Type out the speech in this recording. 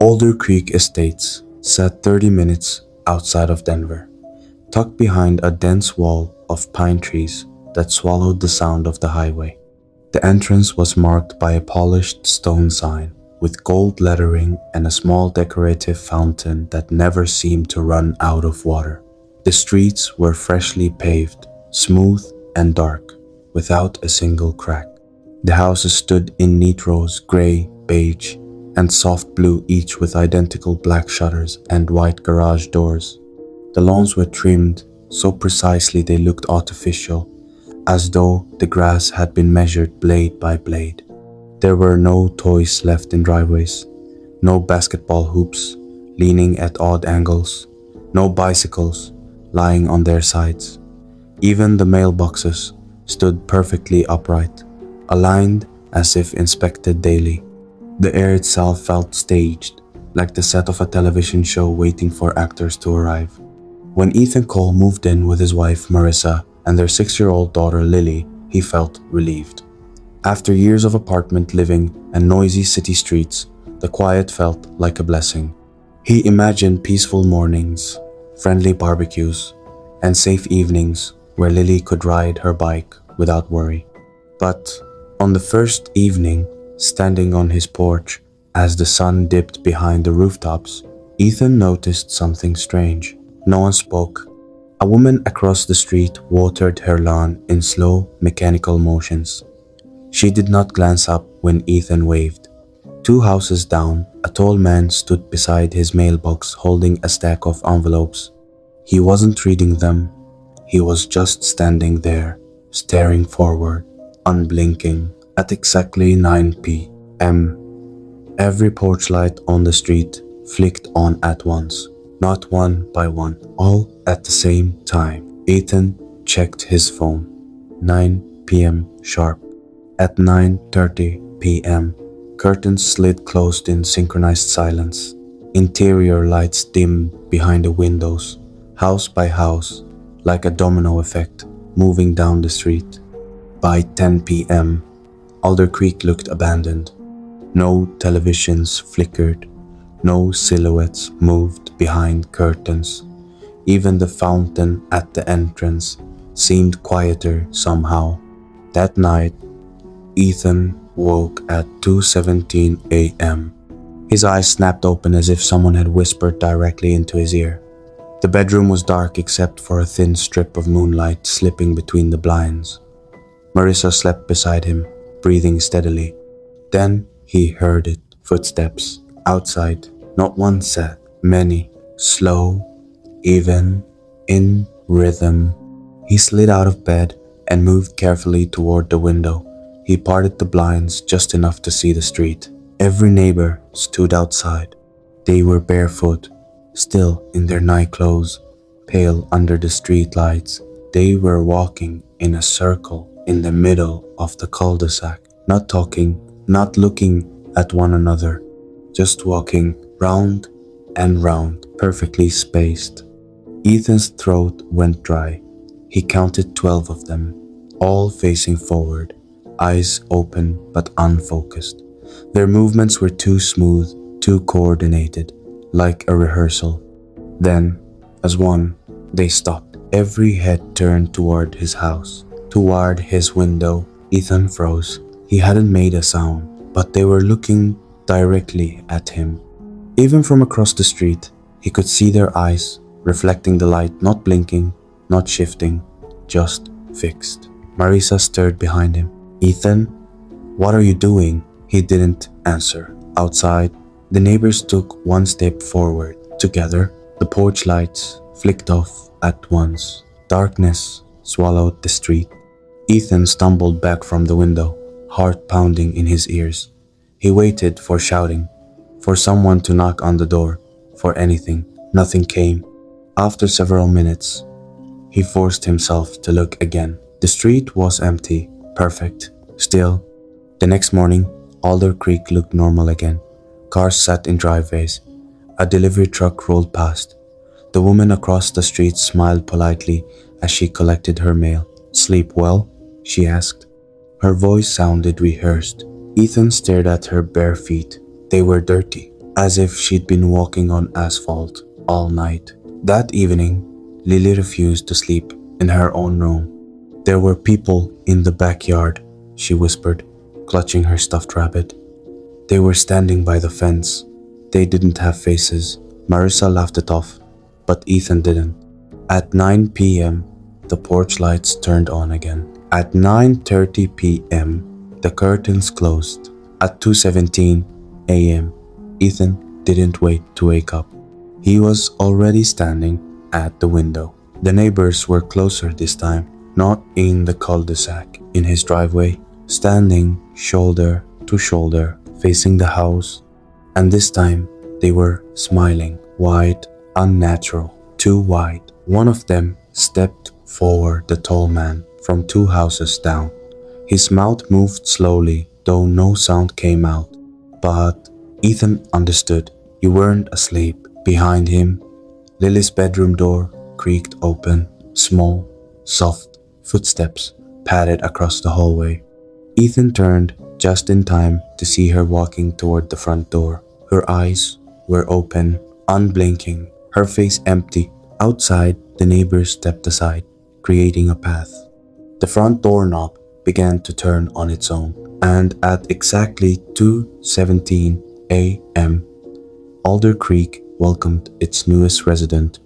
Alder Creek Estates sat 30 minutes outside of Denver, tucked behind a dense wall of pine trees that swallowed the sound of the highway. The entrance was marked by a polished stone sign with gold lettering and a small decorative fountain that never seemed to run out of water. The streets were freshly paved, smooth and dark, without a single crack. The houses stood in neat rows, gray, beige, and soft blue, each with identical black shutters and white garage doors. The lawns were trimmed so precisely they looked artificial, as though the grass had been measured blade by blade. There were no toys left in driveways, no basketball hoops leaning at odd angles, no bicycles lying on their sides. Even the mailboxes stood perfectly upright, aligned as if inspected daily. The air itself felt staged, like the set of a television show waiting for actors to arrive. When Ethan Cole moved in with his wife Marissa and their 6-year-old daughter Lily, he felt relieved. After years of apartment living and noisy city streets, the quiet felt like a blessing. He imagined peaceful mornings, friendly barbecues, and safe evenings where Lily could ride her bike without worry. But on the first evening, standing on his porch as the sun dipped behind the rooftops, Ethan noticed something strange. No one spoke. A woman across the street watered her lawn in slow, mechanical motions. She did not glance up when Ethan waved. 2 houses down, a tall man stood beside his mailbox holding a stack of envelopes. He wasn't reading them. He was just standing there, staring forward, unblinking. At exactly 9 p.m., every porch light on the street flicked on at once, not one by one, all at the same time. Ethan checked his phone. 9 p.m. sharp. At 9:30 p.m., curtains slid closed in synchronized silence. Interior lights dimmed behind the windows, house by house, like a domino effect, moving down the street. By 10 p.m., Alder Creek looked abandoned. No televisions flickered, no silhouettes moved behind curtains. Even the fountain at the entrance seemed quieter somehow. That night, Ethan woke at 2:17 a.m. His eyes snapped open as if someone had whispered directly into his ear. The bedroom was dark except for a thin strip of moonlight slipping between the blinds. Marissa slept beside him, breathing steadily. Then he heard it, footsteps, outside, not one set, many, slow, even, in rhythm. He slid out of bed and moved carefully toward the window. He parted the blinds just enough to see the street. Every neighbor stood outside. They were barefoot, still in their night clothes, pale under the streetlights. They were walking in a circle in the middle of the cul-de-sac, not talking, not looking at one another, just walking round and round, perfectly spaced. Ethan's throat went dry. He counted 12 of them, all facing forward, eyes open but unfocused. Their movements were too smooth, too coordinated, like a rehearsal. Then, as one, they stopped. Every head turned toward his house, toward his window. Ethan froze. He hadn't made a sound, but they were looking directly at him. Even from across the street, he could see their eyes, reflecting the light, not blinking, not shifting, just fixed. Marissa stirred behind him. "Ethan, what are you doing?" He didn't answer. Outside, the neighbors took one step forward. Together, the porch lights flicked off at once. Darkness swallowed the street. Ethan stumbled back from the window, heart pounding in his ears. He waited for shouting, for someone to knock on the door, for anything. Nothing came. After several minutes, he forced himself to look again. The street was empty, perfect, still. The next morning, Alder Creek looked normal again. Cars sat in driveways. A delivery truck rolled past. The woman across the street smiled politely as she collected her mail. "Sleep well?" she asked. Her voice sounded rehearsed. Ethan stared at her bare feet. They were dirty. as if she'd been walking on asphalt all night. That evening, Lily refused to sleep in her own room. There were people in the backyard, she whispered, clutching her stuffed rabbit. They were standing by the fence. They didn't have faces. Marissa laughed it off, but Ethan didn't. At 9 p.m., the porch lights turned on again. At 9:30 p.m., the curtains closed. At 2:17 a.m., Ethan didn't wait to wake up. He was already standing at the window. The neighbors were closer this time, not in the cul-de-sac, in his driveway, standing shoulder to shoulder, facing the house. And this time, they were smiling, wide, unnatural, too wide. One of them stepped forward, the tall man, from 2 houses down. His mouth moved slowly, though no sound came out. But Ethan understood. You weren't asleep. Behind him, Lily's bedroom door creaked open. Small, soft footsteps padded across the hallway. Ethan turned just in time to see her walking toward the front door. Her eyes were open, unblinking, her face empty. Outside, the neighbors stepped aside, creating a path. The front doorknob began to turn on its own, and at exactly 2:17 a.m., Alder Creek welcomed its newest resident